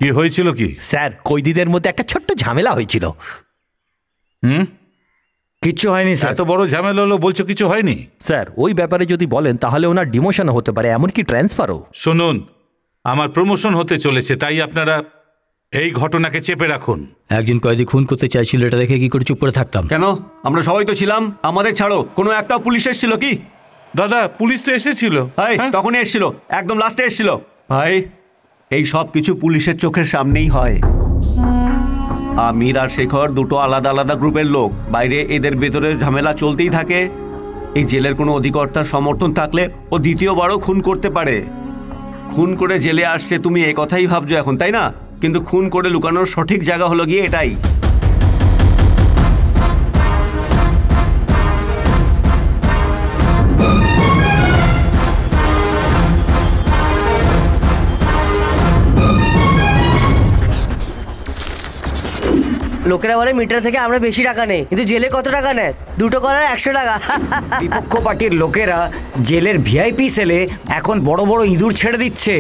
কি হয়েছিল কি? স্যার, কয়েদিদের মধ্যে একটা ছোট্ট ঝামেলা হয়েছিল। কিচ্ছু হয়নি স্যার। এত বড় ঝামেলা হলো বলছো কিছু হয়নি? স্যার, ওই ব্যাপারে যদি বলেন তাহলে ওনার ডিমোশন হতে পারে, এমনকি ট্রান্সফারও। শুনুন, আমার প্রমোশন হতে চলেছে, তাই আপনারা এই ঘটনাকে চেপে রাখুন। একজন কয়েদি খুন করতে চাইছিল, এটা দেখে কি করে চুপ করে থাকতাম? কেন? আমরা সবাই তো ছিলাম। আমাদের ছাড়ো, কোনো একটা পুলিশ এসেছিল কি? দাদা, পুলিশ তো এসেছিল। তখনই এসেছিল, একদম লাস্টে এসেছিল। ভাই, এই সব কিছু পুলিশের চোখের সামনেই হয়। আমির আর শেখর দুটো আলাদা আলাদা গ্রুপের লোক। বাইরে এদের ভেতরে ঝামেলা চলতেই থাকে। এই জেলের কোনো অধিকর্তার সমর্থন থাকলে ও দ্বিতীয়বারও খুন করতে পারে। খুন করে জেলে আসছে তুমি এই কথাই ভাবছো এখন, তাই না? কিন্তু খুন করে লুকানোর সঠিক জায়গা হলো গিয়ে এটাই। লোকেরা বলে মিটার থেকে আমরা বেশি টাকা নেই, কিন্তু জেলে কত টাকা নেয়? দুটো কলার 100 টাকা। বিপক্ষ পার্টির লোকেরা জেলের ভিআইপি সেলে এখন বড় বড় ইঁদুর ছেড়ে দিচ্ছে।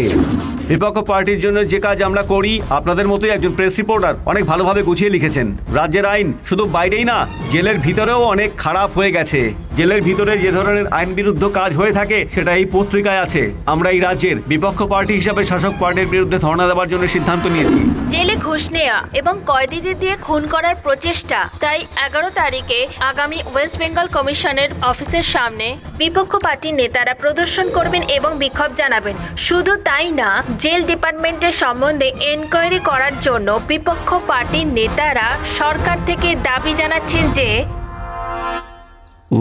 বিপক্ষ পার্টির জন্য যে কাজ আমরা করি, আপনাদের মতোই একজন প্রেস রিপোর্টার অনেক ভালোভাবে গুছিয়ে লিখেছেন। রাজ্যের আইন শুধু বাইরেই না, জেলের ভিতরেও অনেক খারাপ হয়ে গেছে। জেলের ভিতরে যে ধরনের আইন বিরুদ্ধ কাজ হয়ে থাকে সেটা এই পত্রিকায় আছে। আমরা এই রাজ্যের বিপক্ষ পার্টি হিসাবে শাসক পার্টির বিরুদ্ধে ধর্ণা দেওয়ার জন্য সিদ্ধান্ত নিয়েছি। জেলে ঘুষ নেওয়া এবং কয়েদিদের দিয়ে খুন করার প্রচেষ্টা, তাই 11 তারিখে আগামী ওয়েস্ট বেঙ্গল কমিশনের অফিসের সামনে বিপক্ষ পার্টির নেতারা প্রদর্শন করবেন এবং বিক্ষোভ জানাবেন। শুধু তাই না, জেল ডিপার্টমেন্টের সম্বন্ধে এনকোয়ারি করার জন্য বিপক্ষ পার্টির নেতারা সরকার থেকে দাবি জানাচ্ছেন যে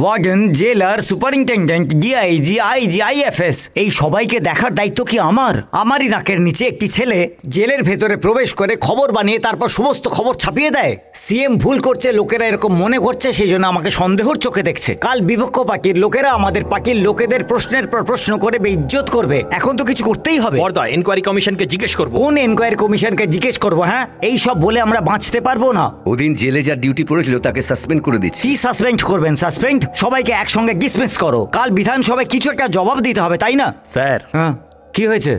ওয়ার্ডেন, জেলার, সুপারিনটেন্ডেন্ট, ডিআইজি, আইজি, আইএফএস এই সবাইকে দেখার দায়িত্ব কি আমার? আমারই নাকের নিচে একটি ছেলে জেলের ভেতরে প্রবেশ করে খবর বানিয়ে তারপর সমস্ত খবর ছাপিয়ে দেয়। সিএম ভুল করছে, লোকেরা এরকম মনে করছে, সেই জন্য আমাকে সন্দেহর চোখে দেখছে। কাল বিপক্ষ পার্টির লোকেরা আমাদের পার্টির লোকেদের প্রশ্নের পর প্রশ্ন করে বেইজ্জত করবে। এখন তো কিছু করতেই হবে। বড়দা, এনকোয়ারি কমিশনকে জিজ্ঞেস করবো। কোন এনকোয়ারি কমিশনকে জিজ্ঞেস করবো? হ্যাঁ, এই সব বলে আমরা বাঁচতে পারবো না। ওদিন জেলে যার ডিউটি পড়েছিল তাকে সাসপেন্ড করে দিচ্ছি। কি সাসপেন্ড করবেন? সাসপেন্ড? সবাইকে একসঙ্গে ডিসমিস করো। কাল বিধানসভায় কিছু একটা জবাব দিতে হবে, তাই না? স্যার, হ্যাঁ, কি হয়েছে?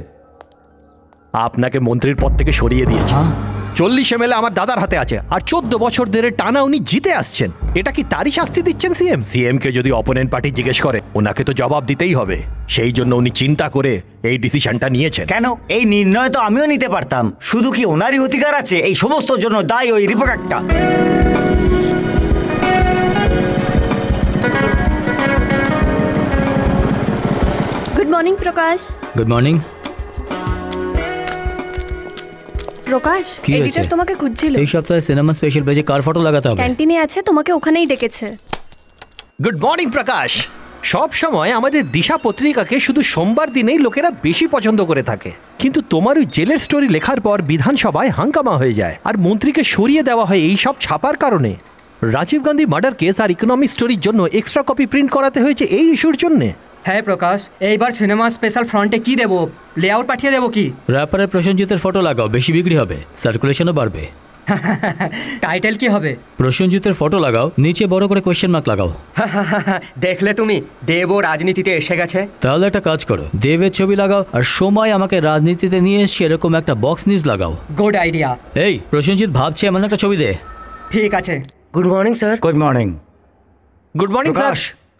আপনাকে মন্ত্রীর পদ থেকে সরিয়ে দিয়েছে। 40 MLA আমার দাদার হাতে আছে, আর 14 বছর ধরে টানা উনি জিতে আসছেন। এটা কি তারই শাস্তি দিচ্ছেন সিএম? সিএম কে যদি অপোনেন্ট পার্টি জিজ্ঞেস করে, ওনাকে তো জবাব দিতেই হবে। সেই জন্য উনি চিন্তা করে এই ডিসিশনটা নিয়েছেন। কেন? এই নির্ণয় তো আমিও নিতে পারতাম। শুধু কি ওনারই অধিকার আছে? এই সমস্ত জন্য দায়ী ওই রিপোর্টারটা। Good morning Prakash. Good morning. Prakash, editor তোমাকে খুঁজছিল। এই সপ্তাহে সিনেমা স্পেশাল পেজে কার ফটো লাগাতে হবে? ক্যান্টিনে আছে, তোমাকে ওখানেই ডেকেছে। গুড মর্নিং প্রকাশ। সব সময় আমাদের দিশা পত্রিকাকে শুধু সোমবার দিনেই লোকেরা বেশি পছন্দ করে থাকে, কিন্তু তোমার ওই জেলের স্টোরি লেখার পর বিধানসভায় হাঙ্গামা হয়ে যায়, আর মন্ত্রীকে সরিয়ে দেওয়া হয় এই সব ছাপার কারণে। রাজীব গান্ধী মার্ডার কেস আর ইকোনমিক স্টোরির জন্য এক্সট্রা কপি প্রিন্ট করাতে হয়েছে এই ইস্যুর জন্যে। হ্যাঁ প্রকাশ, এইবার সিনেমা স্পেশাল ফ্রন্টে কি দেবো? লেআউট পাঠিয়ে দেবো কি? র্যাপারে প্রসেনজিতের ফটো লাগাও, বেশি বিক্রি হবে, সার্কুলেশনও বাড়বে। টাইটেল কি হবে? প্রসেনজিতের ফটো লাগাও, নিচে বড় করে কোয়েশ্চেন মার্ক লাগাও। দেখলে তুমি, দেব ও রাজনীতিতে এসে গেছে। তাহলে একটা কাজ করো, দেবের ছবি লাগাও, আর সময় আমাকে রাজনীতিতে নিয়ে এসছে এরকম একটা বক্স নিউজ লাগাও। Good idea. এই প্রসেনজিৎ ভাবছে এমন একটা ছবি দে। ঠিক আছে। Good morning sir. Good morning. Good morning sir.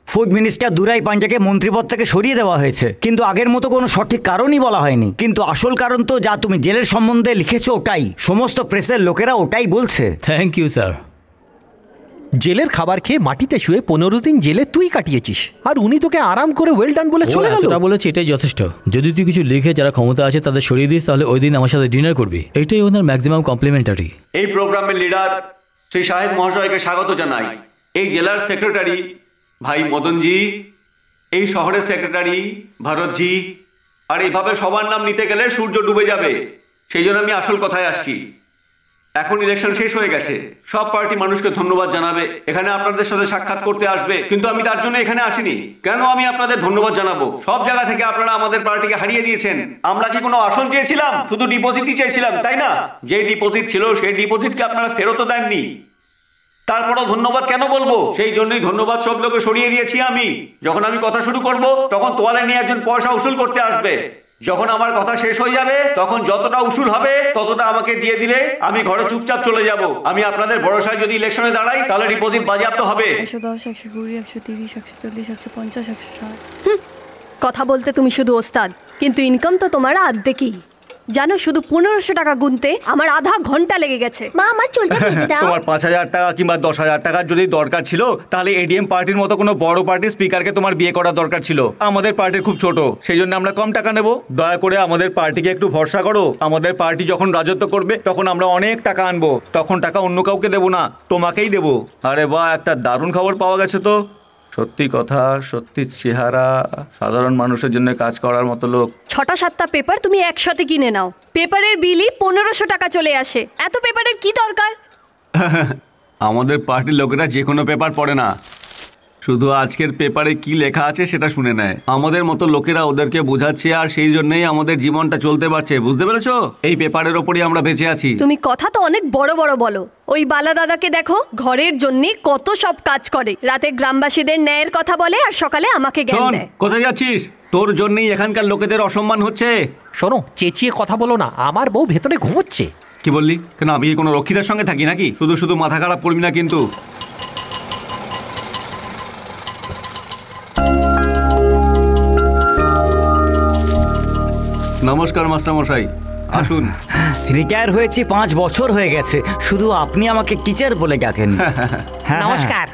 Food minister Durai পান্ডেকে মন্ত্রীপদ থেকে সরিয়ে দেওয়া হয়েছে, কিন্তু আগের মতো কোনো সঠিক কারণই বলা হয়নি। কিন্তু আসল কারণ তো যা তুমি জেলের সম্বন্ধে লিখেছো ওটাই, সমস্ত প্রেসের লোকেরা ওটাই বলছে। Thank you sir. জেলের খাবার খেয়ে মাটিতে শুয়ে 15 দিন জেলে তুই কাটিয়েছিস, আর উনি তোকে আরাম করে ওয়েল ডান বলে চলে গেল। এটা বলেছে এটাই যথেষ্ট। যদি তুই কিছু লিখে যারা ক্ষমতা আছে তাদের সরিয়ে দিস, তাহলে ওই দিন আমার সাথে ডিনার করবি। এটাই ওনার ম্যাক্সিমাম কমপ্লিমেন্টারি। এই প্রোগ্রামের লিডার শ্রী শাহেদ মহাশয়কে স্বাগত জানাই। এই জেলার সেক্রেটারি ভাই মদনজি, এই শহরের সেক্রেটারি ভরতজি, আর এইভাবে সবার নাম নিতে গেলে সূর্য ডুবে যাবে। সেই জন্য আমি আসল কথায় আসছি। এখন ইলেকশন শেষ হয়ে গেছে, সব পার্টি মানুষকে ধন্যবাদ জানাবে, এখানে আপনাদের সাথে সাক্ষাৎ করতে আসবে, কিন্তু আমি তার জন্য এখানে আসিনি। কেন আমি আপনাদের ধন্যবাদ জানাবো? সব জায়গা থেকে আপনারা আমাদের পার্টিকে হারিয়ে দিয়েছেন। আমরা কি কোনো আসন চেয়েছিলাম? শুধু ডিপোজিটই চেয়েছিলাম, তাই না? যে ডিপোজিট ছিল সেই ডিপোজিটকে আপনারা ফেরতও দেননি। তারপরও ধন্যবাদ কেন বলবো? সেই জন্যই ধন্যবাদ সব লোকে সরিয়ে দিয়েছি আমি। যখন আমি কথা শুরু করব তখন তোয়ালে নিয়ে একজন পয়সা উসুল করতে আসবে। যখন আমার কথা শেষ হয়ে যাবে তখন যতটা উসুল হবে ততটা আমাকে দিয়ে দিলে আমি ঘরে চুপচাপ চলে যাব। আমি আপনাদের ভরসায় যদি ইলেকশনে দাঁড়াই তাহলে ডিপোজিট বাজেয়াপ্ত হবে। 110, 120, 130, 140, 150, 160। কথা বলতে তুমি শুধু ওস্তাদ, কিন্তু ইনকাম তো তোমার আর্ধেকই। জানো, শুধু 1500 টাকা গুনতে আমার আধা ঘন্টা লেগে গেছে। মা, আমার চুলটা বেঁধে দাও। তোমার 5000 টাকা কিংবা 10,000 টাকার যদি দরকার ছিল তাহলে এডিএম পার্টির মতো কোনো বড় পার্টির স্পিকারকে তোমার বিয়ে করার দরকার ছিল। আমাদের পার্টি খুব ছোট, সেই জন্য আমরা কম টাকা নেব। দয়া করে আমাদের পার্টিকে একটু ভরসা করো। আমাদের পার্টি যখন রাজত্ব করবে তখন আমরা অনেক টাকা আনবো, তখন টাকা অন্য কাউকে দেবো না, তোমাকেই দেবো। আরে বাহ, একটা দারুণ খবর পাওয়া গেছে তো। সত্যি কথা, সত্যি চেহারা, সাধারণ মানুষের জন্য কাজ করার মতো লোক। 6টা-7টা পেপার তুমি একসাথে কিনে নাও, পেপারের বিলই 1500 টাকা চলে আসে। এত পেপারের কি দরকার? আমাদের পার্টির লোকেরা যে কোনো পেপার পড়ে না, শুধু আজকের পেপারে কি লেখা আছে সেটা শুনে নেয়। আমাদের মতো লোকেরা ওদেরকে বোঝাচ্ছে, আর সেই জন্যই আমাদের জীবনটা চলতে পারছে। বুঝতে পেরেছো? এই পেপারের ওপরই আমরা বেঁচে আছি। তুমি কথা তো অনেক বড় বড় বলো। ওই বালা দাদাকে দেখো, ঘরের জন্য কত সব কাজ করে। রাতে গ্রামবাসীদের ন্যায়ের কথা বলে আর সকালে আমাকে জ্ঞান দেয়। কোথায় যাচ্ছিস? তোর জন্যই এখানকার লোকেদের অসম্মান হচ্ছে। শোনো, চেঁচিয়ে কথা বলো না, আমার বউ ভেতরে ঘুমোচ্ছে। কি বললি? কেন, আমি কি কোনো রক্ষীদের সঙ্গে থাকি নাকি? শুধু শুধু মাথা খারাপ করবি না কিন্তু। নমস্কার মাস্টার মশাই, আসুন। রিটায়ার হয়েছি 5 বছর হয়ে গেছে, শুধু আপনি আমাকে টিচার বলে ডাকেন। নমস্কার।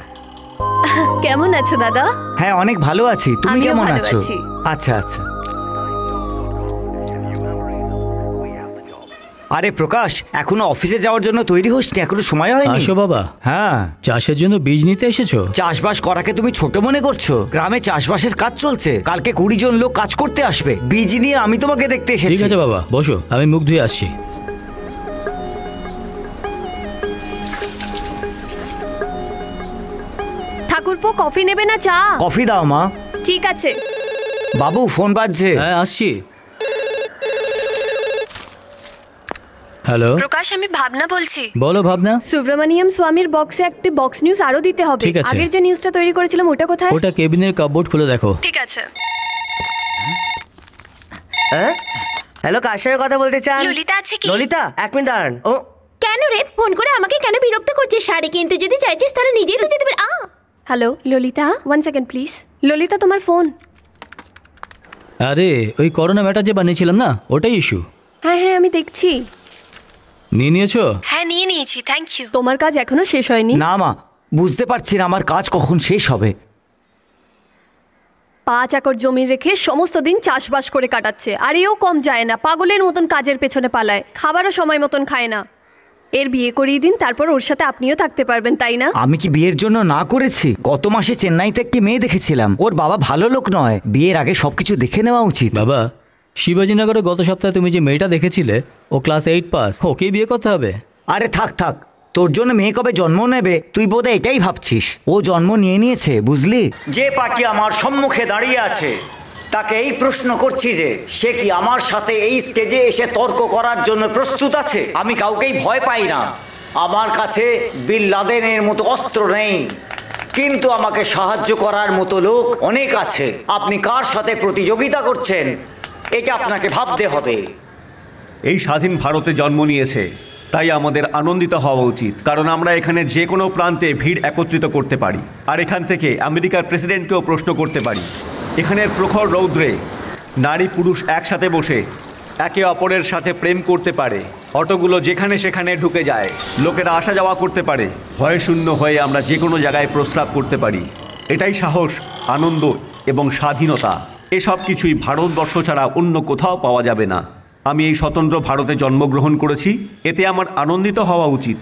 কেমন আছো দাদা? হ্যাঁ, অনেক ভালো আছি। তুমি আমিও কেমন ভালো আছো? আছি। আচ্ছা আচ্ছা। আরে প্রকাশ, এখনো অফিসে যাওয়ার জন্য তৈরি হসনি? এখনো সময় হয়নি? আসো বাবা। হ্যাঁ, চাষের জন্য বীজ নিতে এসেছো? চাষবাস করাকে তুমি ছোট মনে করছো? গ্রামে চাষবাসের কাজ চলছে, কালকে 20 জন লোক কাজ করতে আসবে। বীজ নিয়ে আমি তোমাকে দেখতে এসেছি। ঠিক আছে বাবা, বসো, আমি মুখ ধুয়ে আসছি। ঠাকুরপো, কফি নেবে না চা? কফি দাও মা। ঠিক আছে। বাবু, ফোন বাজছে। হ্যাঁ, আসছি। হ্যালো প্রকাশ, আমি ভাবনা বলছি। বলো ভাবনা। সুব্রমণিয়াম স্বামীর বক্সে একটা বক্স নিউজ আরো দিতে হবে। ঠিক আছে। আগের যে নিউজটা তৈরি করেছিলাম ওটা কোথায়? ওটা কেবিনের কাপবোর্ড খুলে দেখো। ঠিক আছে। হ্যাঁ, হ্যালো, কার সঙ্গে কথা বলতে চান? ললিতা আছে কি? ললিতা, 1 মিনিট দাঁড়ান। ও কেন রে, ফোন করে আমাকে কেন বিরক্ত করছিস? শাড়ি কিনতে যদি চাইছিস তাহলে নিজেই তো যেতে পারে। Hello Lalita, 1 second please. Lalita, তোমার ফোন। আরে, ওই করোনা ম্যাটার যে বানিয়েছিলাম না, ওটাই ইস্যু। হ্যাঁ হ্যাঁ, আমি দেখছি। নিয়ে নিয়েছো? হ্যাঁ, নিয়ে নিয়েছি, থ্যাংক ইউ। তোমার কাজ এখনো শেষ হয়নি? না মা, বুঝতে পারছি না আমার কাজ কখন শেষ হবে। 5 একর জমি রেখে সমস্ত দিন চাষবাস করে কাটাচ্ছে, আর এও কম যায় না। পাগলের মতন কাজের পেছনে পালায়, খাবারও সময় মতন খায় না। এর বিয়ে করিয়ে দিন, তারপর ওর সাথে আপনিও থাকতে পারবেন, তাই না? আমি কি বিয়ের জন্য না করেছি? গত মাসে চেন্নাইতে একটি মেয়ে দেখেছিলাম, ওর বাবা ভালো লোক নয়। বিয়ের আগে সবকিছু দেখে নেওয়া উচিত। বাবা, শিবাজীনগরে গত সপ্তাহে তুমি যে মেয়েটা দেখেছিলে, ও ক্লাস 8 পাস, ওকেই বিয়ে করতে হবে। আরে থাক থাক, তোর জন্য মেয়ে কবে জন্ম নেবে তুই বোধহয় এটাই ভাবছিস। ও জন্ম নিয়ে নিয়েছে, বুঝলি? যে পার্টি আমার সম্মুখে দাঁড়িয়ে আছে তাকে এই প্রশ্ন করছি যে সে কি আমার সাথে এই স্টেজে এসে তর্ক করার জন্য প্রস্তুত আছে? আমি কাউকেই ভয় পাই না। আমার কাছে বিন লাদেনের মতো অস্ত্র নেই, কিন্তু আমাকে সাহায্য করার মতো লোক অনেক আছে। আপনি কার সাথে প্রতিযোগিতা করছেন এটা আপনাকে ভাবতে হবে। এই স্বাধীন ভারতে জন্ম নিয়েছে, তাই আমাদের আনন্দিত হওয়া উচিত, কারণ আমরা এখানে যে কোনো প্রান্তে ভিড় একত্রিত করতে পারি, আর এখান থেকে আমেরিকার প্রেসিডেন্টকেও প্রশ্ন করতে পারি। এখানের প্রখর রৌদ্রে নারী পুরুষ একসাথে বসে একে অপরের সাথে প্রেম করতে পারে। অটোগুলো যেখানে সেখানে ঢুকে যায়, লোকেরা আসা যাওয়া করতে পারে। ভয়শূন্য হয়ে আমরা যে কোনো জায়গায় প্রস্রাব করতে পারি। এটাই সাহস, আনন্দ এবং স্বাধীনতা। এসব কিছুই ভারতবর্ষ ছাড়া অন্য কোথাও পাওয়া যাবে না। আমি এই স্বতন্ত্র ভারতে জন্মগ্রহণ করেছি, এতে আমার আনন্দিত হওয়া উচিত।